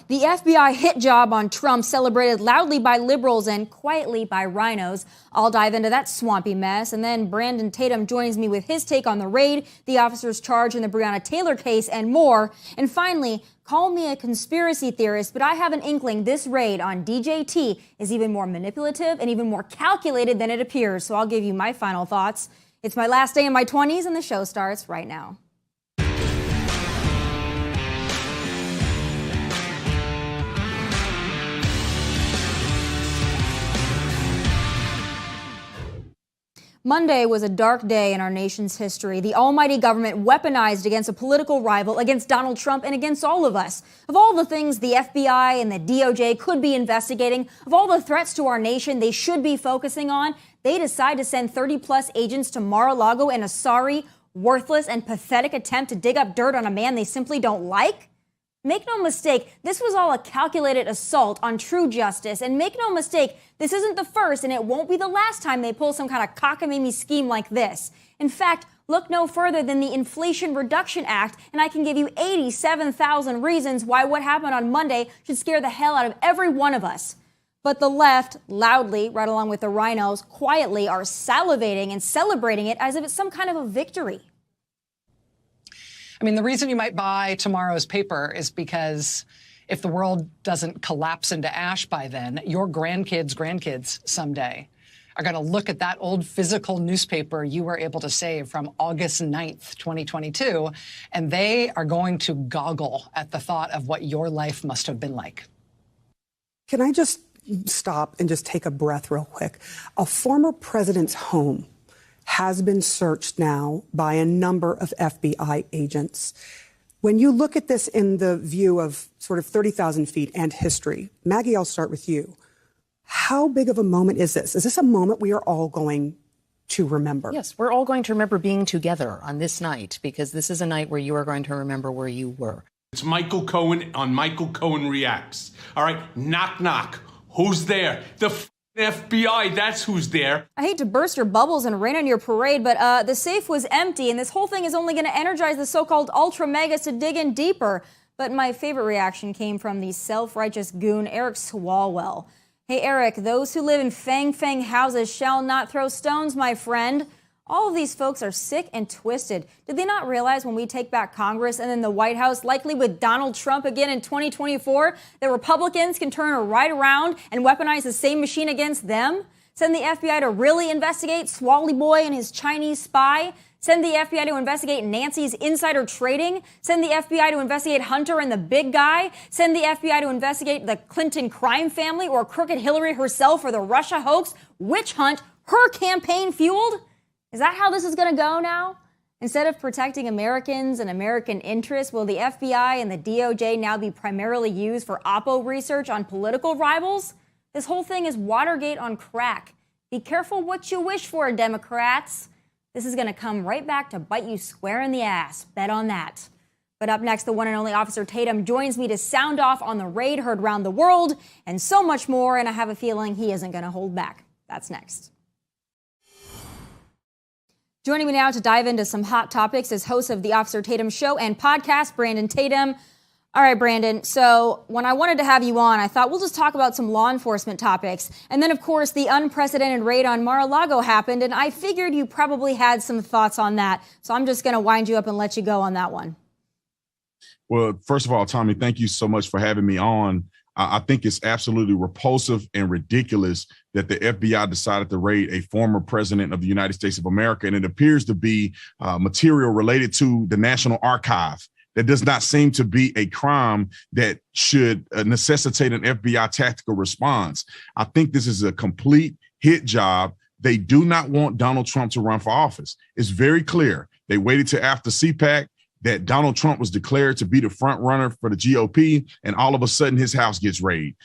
The FBI hit job on Trump celebrated loudly by liberals and quietly by rhinos. I'll dive into that swampy mess. And then Brandon Tatum joins me with his take on the raid, the officers charged in the Breonna Taylor case, and more. And finally, call me a conspiracy theorist, but I have an inkling this raid on DJT is even more manipulative and even more calculated than it appears. So I'll give you my final thoughts. It's my last day in my 20s, and the show starts right now. Monday was a dark day in our nation's history. The almighty government weaponized against a political rival, against Donald Trump, and against all of us. Of all the things the FBI and the DOJ could be investigating, of all the threats to our nation they should be focusing on, they decide to send 30-plus agents to Mar-A-Lago in a sorry, worthless, and pathetic attempt to dig up dirt on a man they simply don't like? Make no mistake, this was all a calculated assault on true justice. And make no mistake, this isn't the first and it won't be the last time they pull some kind of cockamamie scheme like this. In fact, look no further than the Inflation Reduction Act, and I can give you 87,000 reasons why what happened on Monday should scare the hell out of every one of us. But the left, loudly, right along with the rhinos, quietly are salivating and celebrating it as if it's some kind of a victory. I mean, the reason you might buy tomorrow's paper is because if the world doesn't collapse into ash by then, your grandkids someday are going to look at that old physical newspaper you were able to save from August 9th, 2022, and they are going to goggle at the thought of what your life must have been like. Can I just stop and just take a breath real quick? A former president's home has been searched now by a number of FBI agents. When you look at this in the view of sort of 30,000 feet and history, Maggie, I'll start with you. How big of a moment is this? Is this a moment we are all going to remember? Yes, we're all going to remember being together on this night, because this is a night where you are going to remember where you were. It's Michael Cohen on Michael Cohen Reacts. All right, knock, knock. Who's there? The FBI, that's who's there. I hate to burst your bubbles and rain on your parade, but the safe was empty, and this whole thing is only going to energize the so-called ultra-megas to dig in deeper. But my favorite reaction came from the self-righteous goon Eric Swalwell. Hey, Eric, those who live in fang houses shall not throw stones, my friend. All of these folks are sick and twisted. Did they not realize when we take back Congress and then the White House, likely with Donald Trump again in 2024, that Republicans can turn right around and weaponize the same machine against them? Send the FBI to really investigate Swally Boy and his Chinese spy? Send the FBI to investigate Nancy's insider trading? Send the FBI to investigate Hunter and the big guy? Send the FBI to investigate the Clinton crime family or crooked Hillary herself or the Russia hoax, witch hunt her campaign fueled? Is that how this is going to go now? Instead of protecting Americans and American interests, will the FBI and the DOJ now be primarily used for Oppo research on political rivals? This whole thing is Watergate on crack. Be careful what you wish for, Democrats. This is going to come right back to bite you square in the ass. Bet on that. But up next, the one and only Officer Tatum joins me to sound off on the raid heard around the world and so much more, and I have a feeling he isn't going to hold back. That's next. Joining me now to dive into some hot topics is host of the Officer Tatum Show and podcast, Brandon Tatum. All right, Brandon. So when I wanted to have you on, I thought we'll just talk about some law enforcement topics. And then, of course, the unprecedented raid on Mar-A-Lago happened, and I figured you probably had some thoughts on that. So I'm just going to wind you up and let you go on that one. Well, first of all, Tomi, thank you so much for having me on. I think it's absolutely repulsive and ridiculous that the FBI decided to raid a former president of the United States of America. And it appears to be material related to the National Archive. That does not seem to be a crime that should necessitate an FBI tactical response. I think this is a complete hit job. They do not want Donald Trump to run for office. It's very clear. They waited till after CPAC that Donald Trump was declared to be the front runner for the GOP, and all of a sudden his house gets raided.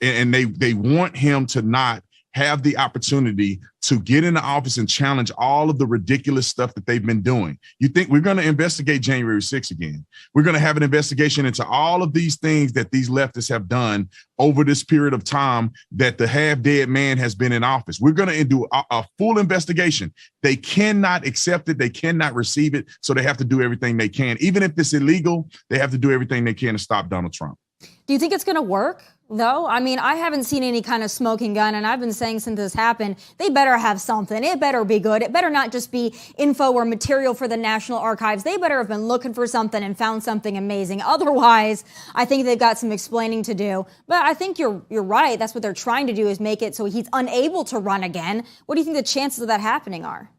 And they want him to not have the opportunity to get into office and challenge all of the ridiculous stuff that they've been doing. You think we're going to investigate January 6th again? We're going to have an investigation into all of these things that these leftists have done over this period of time that the half-dead man has been in office. We're going to do a full investigation. They cannot accept it. They cannot receive it. So they have to do everything they can. Even if it's illegal, they have to do everything they can to stop Donald Trump. Do you think it's going to work, though? I mean, I haven't seen any kind of smoking gun, and I've been saying since this happened, they better have something. It better be good. It better not just be info or material for the National Archives. They better have been looking for something and found something amazing. Otherwise, I think they've got some explaining to do. But I think you're right. That's what they're trying to do, is make it so he's unable to run again. What do you think the chances of that happening are?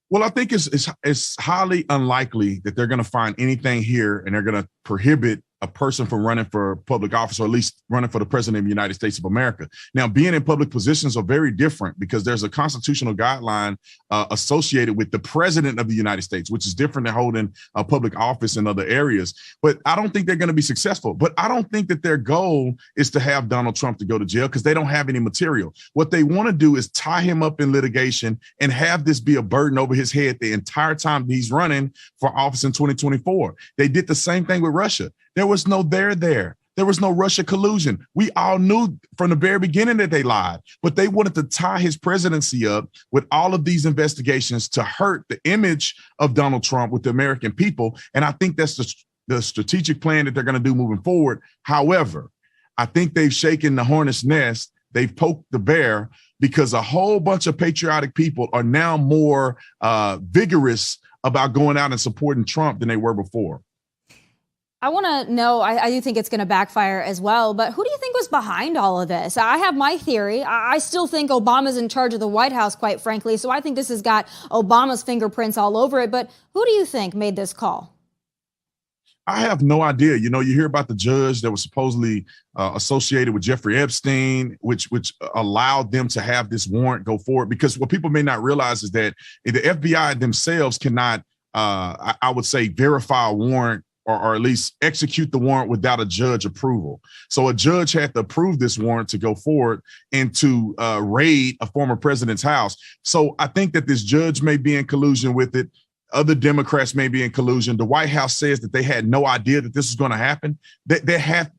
Well, I think it's highly unlikely that they're going to find anything here and they're going to prohibit a person from running for public office, or at least running for the president of the United States of America. Now, being in public positions are very different because there's a constitutional guideline associated with the president of the United States, which is different than holding a public office in other areas. But I don't think they're going to be successful. But I don't think that their goal is to have Donald Trump to go to jail because they don't have any material. What they want to do is tie him up in litigation and have this be a burden over his head the entire time he's running for office in 2024. They did the same thing with Russia. There was no there. There was no Russia collusion. We all knew from the very beginning that they lied, but they wanted to tie his presidency up with all of these investigations to hurt the image of Donald Trump with the American people. And I think that's the strategic plan that they're going to do moving forward. However, I think they've shaken the hornet's nest. They've poked the bear because a whole bunch of patriotic people are now more vigorous about going out and supporting Trump than they were before. I want to know, I do think it's going to backfire as well, but who do you think was behind all of this? I have my theory. I still think Obama's in charge of the White House, quite frankly, so I think this has got Obama's fingerprints all over it. But who do you think made this call? I have no idea. You know, you hear about the judge that was supposedly associated with Jeffrey Epstein, which allowed them to have this warrant go forward. Because what people may not realize is that the FBI themselves cannot, I would say, verify a warrant or at least execute the warrant without a judge approval. So a judge had to approve this warrant to go forward and to raid a former president's house. So I think that this judge may be in collusion with it. Other Democrats may be in collusion. The White House says that they had no idea that this was going to happen.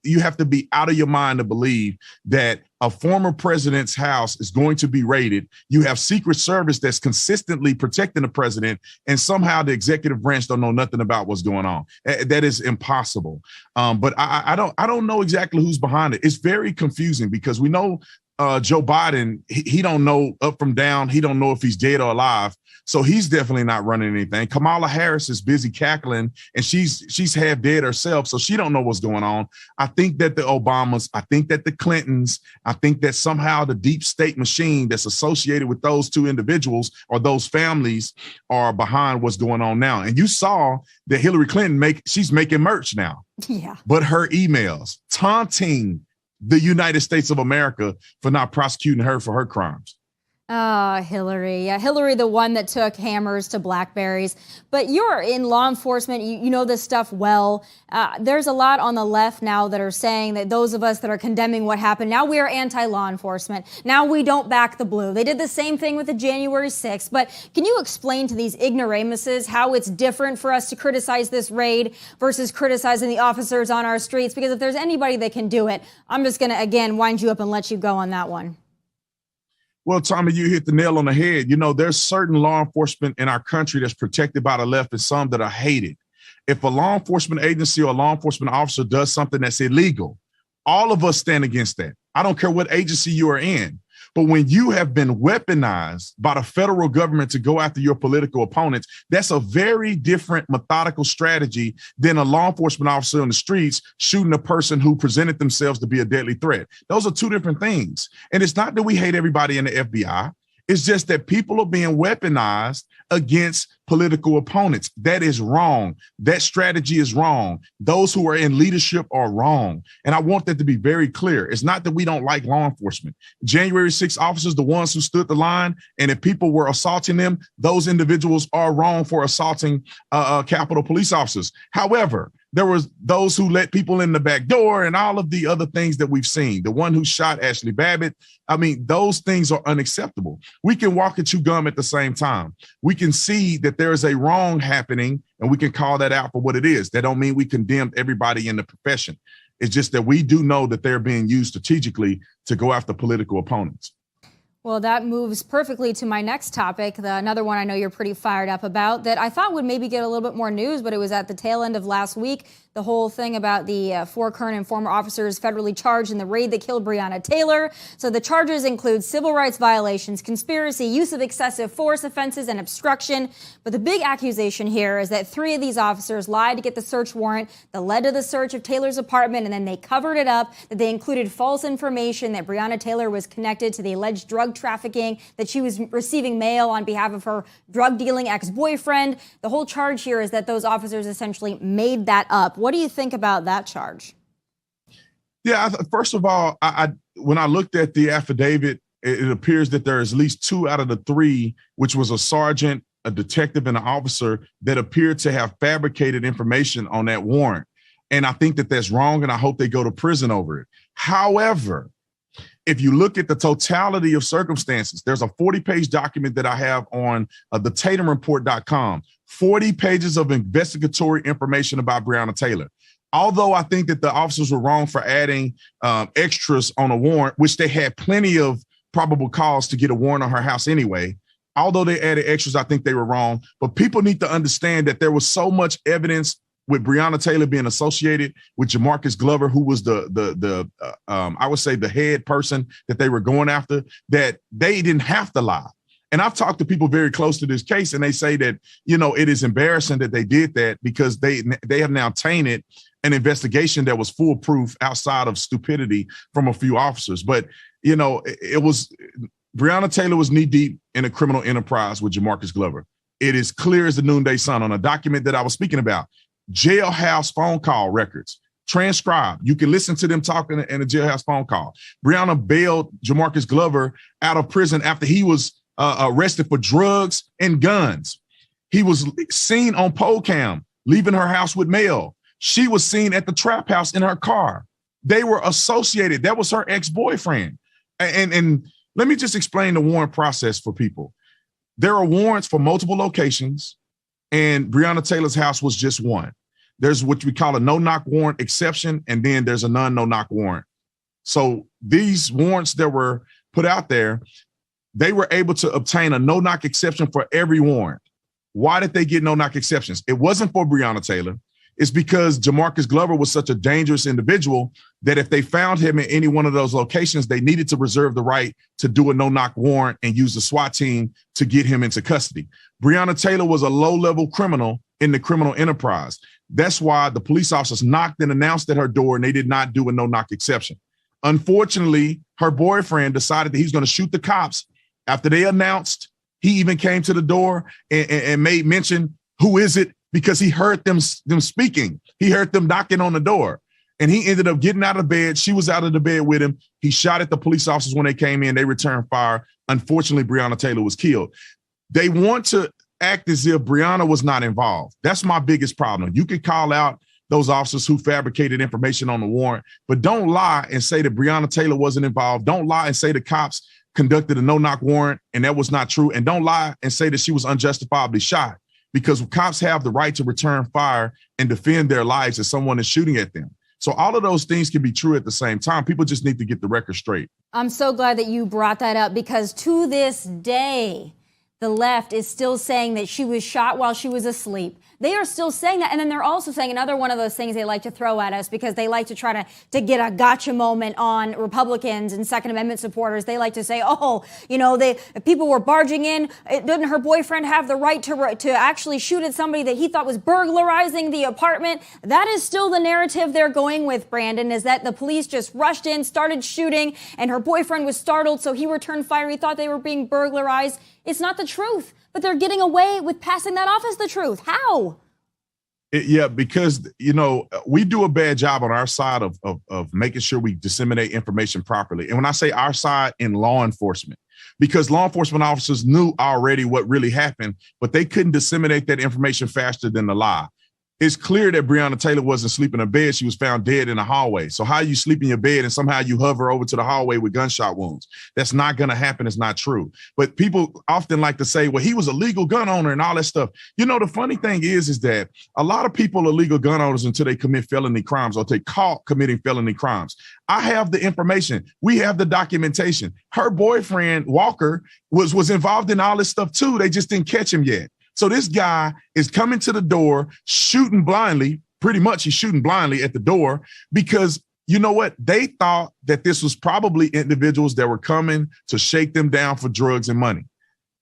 You have to be out of your mind to believe that a former president's house is going to be raided. You have Secret Service that's consistently protecting the president, and somehow the executive branch don't know nothing about what's going on. That is impossible. But I don't know exactly who's behind it. It's very confusing because we know Joe Biden, he don't know up from down. He don't know if he's dead or alive. So he's definitely not running anything. Kamala Harris is busy cackling, and she's half dead herself, so she don't know what's going on. I think that the Obamas, I think that the Clintons, I think that somehow the deep state machine that's associated with those two individuals or those families are behind what's going on now. And you saw that Hillary Clinton she's making merch now. Yeah. But her emails taunting the United States of America for not prosecuting her for her crimes. Hillary. Yeah, Hillary, the one that took hammers to Blackberries. But you're in law enforcement. You know this stuff well. There's a lot on the left now that are saying that those of us that are condemning what happened, now we are anti-law enforcement. Now we don't back the blue. They did the same thing with the January 6th. But can you explain to these ignoramuses how it's different for us to criticize this raid versus criticizing the officers on our streets? Because if there's anybody that can do it, I'm just going to, again, wind you up and let you go on that one. Well, Tommy, you hit the nail on the head. You know, there's certain law enforcement in our country that's protected by the left and some that are hated. If a law enforcement agency or a law enforcement officer does something that's illegal, all of us stand against that. I don't care what agency you are in. But when you have been weaponized by the federal government to go after your political opponents, that's a very different methodical strategy than a law enforcement officer on the streets shooting a person who presented themselves to be a deadly threat. Those are two different things. And it's not that we hate everybody in the FBI. It's just that people are being weaponized against political opponents. That is wrong. That strategy is wrong. Those who are in leadership are wrong. And I want that to be very clear. It's not that we don't like law enforcement. January 6th officers, the ones who stood the line, and if people were assaulting them, those individuals are wrong for assaulting Capitol Police officers. However, there was those who let people in the back door and all of the other things that we've seen. The one who shot Ashley Babbitt. I mean, those things are unacceptable. We can walk and chew gum at the same time. We can see that there is a wrong happening and we can call that out for what it is. That don't mean we condemn everybody in the profession. It's just that we do know that they're being used strategically to go after political opponents. Well, that moves perfectly to my next topic, another one I know you're pretty fired up about that I thought would maybe get a little bit more news, but it was at the tail end of last week. The whole thing about the 4 current and former officers federally charged in the raid that killed Breonna Taylor. So the charges include civil rights violations, conspiracy, use of excessive force offenses, and obstruction. But the big accusation here is that 3 of these officers lied to get the search warrant that led to the search of Taylor's apartment, and then they covered it up, that they included false information that Breonna Taylor was connected to the alleged drug trafficking, that she was receiving mail on behalf of her drug dealing ex-boyfriend. The whole charge here is that those officers essentially made that up. What do you think about that charge? Yeah, first of all, when I looked at the affidavit, it appears that there is at least 2 out of the 3, which was a sergeant, a detective, and an officer, that appeared to have fabricated information on that warrant. And I think that that's wrong, and I hope they go to prison over it. However, if you look at the totality of circumstances, there's a 40-page document that I have on the TatumReport.com, 40 pages of investigatory information about Breonna Taylor. Although I think that the officers were wrong for adding extras on a warrant, which they had plenty of probable cause to get a warrant on her house anyway. Although they added extras, I think they were wrong. But people need to understand that there was so much evidence with Breonna Taylor being associated with Jamarcus Glover, who was I would say the head person that they were going after, that they didn't have to lie. And I've talked to people very close to this case, and they say that, it is embarrassing that they did that because they have now tainted an investigation that was foolproof outside of stupidity from a few officers. But, it was Breonna Taylor was knee deep in a criminal enterprise with Jamarcus Glover. It is clear as the noonday sun on a document that I was speaking about. Jailhouse phone call records, transcribed. You can listen to them talking in a jailhouse phone call. Breonna bailed Jamarcus Glover out of prison after he was arrested for drugs and guns. He was seen on pole cam leaving her house with mail. She was seen at the trap house in her car. They were associated. That was her ex-boyfriend. And let me just explain the warrant process for people. There are warrants for multiple locations, and Breonna Taylor's house was just one. There's what we call a no-knock warrant exception, and then there's a no-knock warrant. So these warrants that were put out there, they were able to obtain a no-knock exception for every warrant. Why did they get no-knock exceptions? It wasn't for Breonna Taylor. It's because Jamarcus Glover was such a dangerous individual that if they found him in any one of those locations, they needed to reserve the right to do a no-knock warrant and use the SWAT team to get him into custody. Breonna Taylor was a low-level criminal in the criminal enterprise. That's why the police officers knocked and announced at her door, and they did not do a no-knock exception. Unfortunately, her boyfriend decided that he's going to shoot the cops. After they announced, he even came to the door and made mention, who is it? Because he heard them speaking. He heard them knocking on the door. And he ended up getting out of bed. She was out of the bed with him. He shot at the police officers when they came in. They returned fire. Unfortunately, Breonna Taylor was killed. They want to act as if Breonna was not involved. That's my biggest problem. You can call out those officers who fabricated information on the warrant, but don't lie and say that Breonna Taylor wasn't involved. Don't lie and say the cops conducted a no-knock warrant and that was not true. And don't lie and say that she was unjustifiably shot, because cops have the right to return fire and defend their lives if someone is shooting at them. So all of those things can be true at the same time. People just need to get the record straight. I'm so glad that you brought that up, because to this day, the left is still saying that she was shot while she was asleep. They are still saying that. And then they're also saying another one of those things they like to throw at us, because they like to try to get a gotcha moment on Republicans and Second Amendment supporters. They like to say, people were barging in. Didn't her boyfriend have the right to actually shoot at somebody that he thought was burglarizing the apartment? That is still the narrative they're going with, Brandon, is that the police just rushed in, started shooting, and her boyfriend was startled, so he returned fire. He thought they were being burglarized. It's not the truth, but they're getting away with passing that off as the truth. How? Because, we do a bad job on our side of making sure we disseminate information properly. And when I say our side, in law enforcement, because law enforcement officers knew already what really happened, but they couldn't disseminate that information faster than the lie. It's clear that Breonna Taylor wasn't sleeping in a bed. She was found dead in a hallway. So how you sleep in your bed and somehow you hover over to the hallway with gunshot wounds? That's not going to happen. It's not true. But people often like to say, well, he was a legal gun owner and all that stuff. You know, the funny thing is that a lot of people are legal gun owners until they commit felony crimes or they caught committing felony crimes. I have the information. We have the documentation. Her boyfriend, Walker, was involved in all this stuff too. They just didn't catch him yet. So this guy is coming to the door, shooting blindly. Pretty much he's shooting blindly at the door because you know what? They thought that this was probably individuals that were coming to shake them down for drugs and money.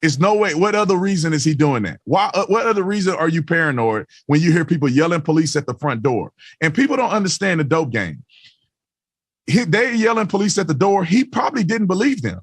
It's no way. What other reason is he doing that? Why? What other reason are you paranoid when you hear people yelling police at the front door? And people don't understand the dope game. They yelling police at the door. He probably didn't believe them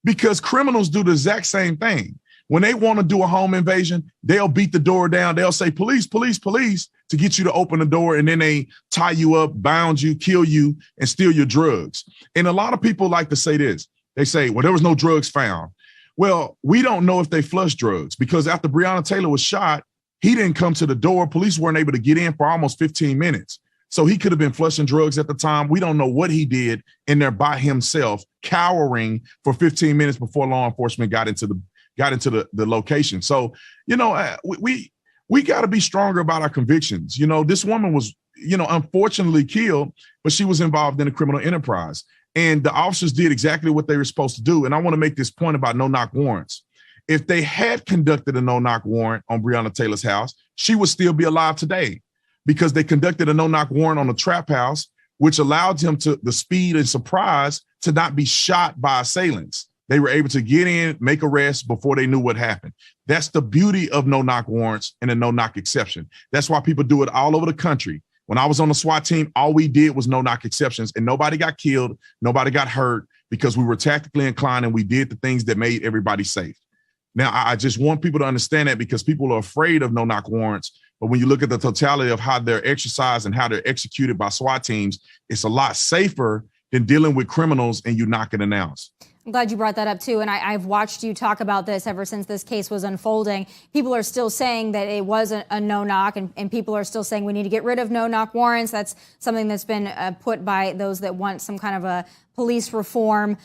because criminals do the exact same thing. When they want to do a home invasion, they'll beat the door down. They'll say, police, police, police, to get you to open the door. And then they tie you up, bound you, kill you, and steal your drugs. And a lot of people like to say this. They say, well, there was no drugs found. Well, we don't know if they flushed drugs because after Breonna Taylor was shot, he didn't come to the door. Police weren't able to get in for almost 15 minutes. So he could have been flushing drugs at the time. We don't know what he did in there by himself, cowering for 15 minutes before law enforcement got into the location. So, you know, we got to be stronger about our convictions. You know, this woman was, you know, unfortunately killed, but she was involved in a criminal enterprise. And the officers did exactly what they were supposed to do. And I want to make this point about no-knock warrants. If they had conducted a no-knock warrant on Breonna Taylor's house, she would still be alive today because they conducted a no-knock warrant on the trap house, which allowed him to the speed and surprise to not be shot by assailants. They were able to get in, make arrests before they knew what happened. That's the beauty of no-knock warrants and a no-knock exception. That's why people do it all over the country. When I was on the SWAT team, all we did was no-knock exceptions, and nobody got killed, nobody got hurt because we were tactically inclined and we did the things that made everybody safe. Now, I just want people to understand that because people are afraid of no-knock warrants, but when you look at the totality of how they're exercised and how they're executed by SWAT teams, it's a lot safer than dealing with criminals and you knock and announce. I'm glad you brought that up, too. And I've watched you talk about this ever since this case was unfolding. People are still saying that it was a no-knock, and people are still saying we need to get rid of no-knock warrants. That's something that's been put by those that want some kind of a police reform.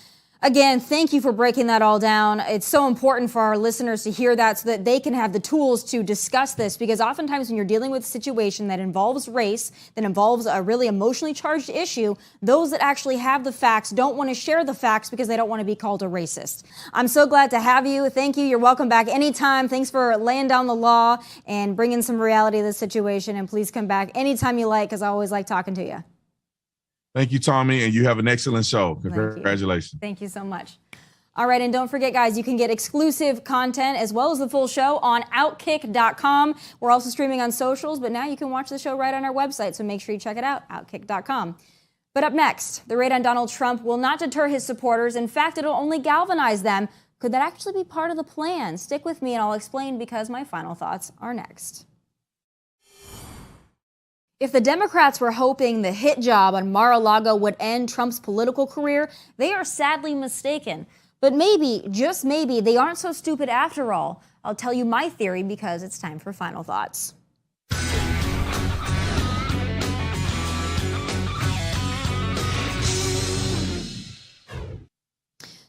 Again, thank you for breaking that all down. It's so important for our listeners to hear that so that they can have the tools to discuss this, because oftentimes when you're dealing with a situation that involves race, that involves a really emotionally charged issue, those that actually have the facts don't want to share the facts because they don't want to be called a racist. I'm so glad to have you. Thank you. You're welcome back anytime. Thanks for laying down the law and bringing some reality to this situation. And please come back anytime you like, because I always like talking to you. Thank you, Tomi, and you have an excellent show. Congratulations. Thank you so much. All right, and don't forget, guys, you can get exclusive content as well as the full show on Outkick.com. We're also streaming on socials, but now you can watch the show right on our website, so make sure you check it out, Outkick.com. But up next, the raid on Donald Trump will not deter his supporters. In fact, it'll only galvanize them. Could that actually be part of the plan? Stick with me and I'll explain, because my final thoughts are next. If the Democrats were hoping the hit job on Mar-A-Lago would end Trump's political career, they are sadly mistaken. But maybe, just maybe, they aren't so stupid after all. I'll tell you my theory, because it's time for Final Thoughts.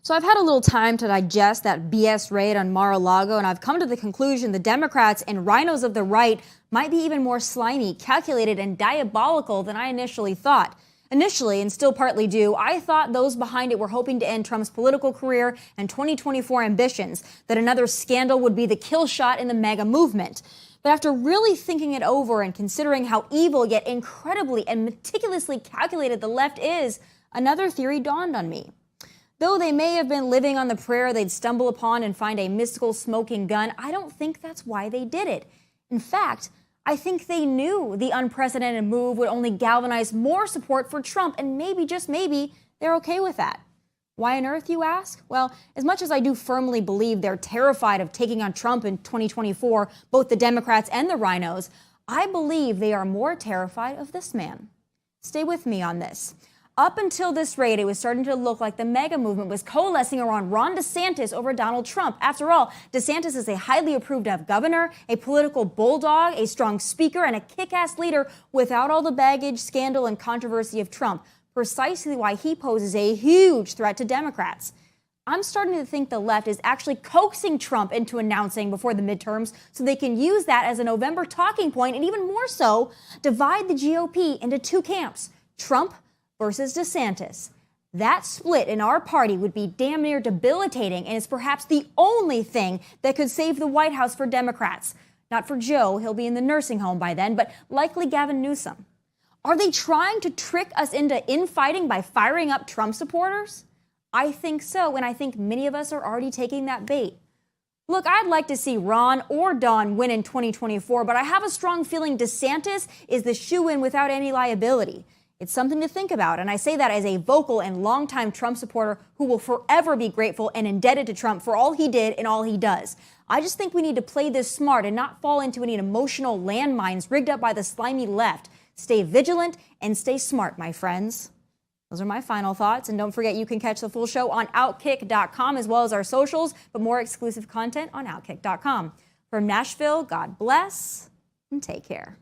So I've had a little time to digest that BS raid on Mar-a-Lago, and I've come to the conclusion the Democrats and rhinos of the right might be even more slimy, calculated, and diabolical than I initially thought. Initially, and still partly do, I thought those behind it were hoping to end Trump's political career and 2024 ambitions, that another scandal would be the kill shot in the MAGA movement. But after really thinking it over and considering how evil yet incredibly and meticulously calculated the left is, another theory dawned on me. Though they may have been living on the prayer they'd stumble upon and find a mystical smoking gun, I don't think that's why they did it. In fact, I think they knew the unprecedented move would only galvanize more support for Trump, and maybe, just maybe, they're okay with that. Why on earth, you ask? Well, as much as I do firmly believe they're terrified of taking on Trump in 2024, both the Democrats and the rhinos, I believe they are more terrified of this man. Stay with me on this. Up until this raid, it was starting to look like the MAGA movement was coalescing around Ron DeSantis over Donald Trump. After all, DeSantis is a highly approved of governor, a political bulldog, a strong speaker, and a kick-ass leader without all the baggage, scandal, and controversy of Trump. Precisely why he poses a huge threat to Democrats. I'm starting to think the left is actually coaxing Trump into announcing before the midterms so they can use that as a November talking point and even more so, divide the GOP into two camps, Trump versus DeSantis. That split in our party would be damn near debilitating and is perhaps the only thing that could save the White House for Democrats. Not for Joe, he'll be in the nursing home by then, but likely Gavin Newsom. Are they trying to trick us into infighting by firing up Trump supporters? I think so, and I think many of us are already taking that bait. Look, I'd like to see Ron or Don win in 2024, but I have a strong feeling DeSantis is the shoo-in without any liability. It's something to think about, and I say that as a vocal and longtime Trump supporter who will forever be grateful and indebted to Trump for all he did and all he does. I just think we need to play this smart and not fall into any emotional landmines rigged up by the slimy left. Stay vigilant and stay smart, my friends. Those are my final thoughts. And don't forget, you can catch the full show on Outkick.com as well as our socials, but more exclusive content on Outkick.com. From Nashville, God bless and take care.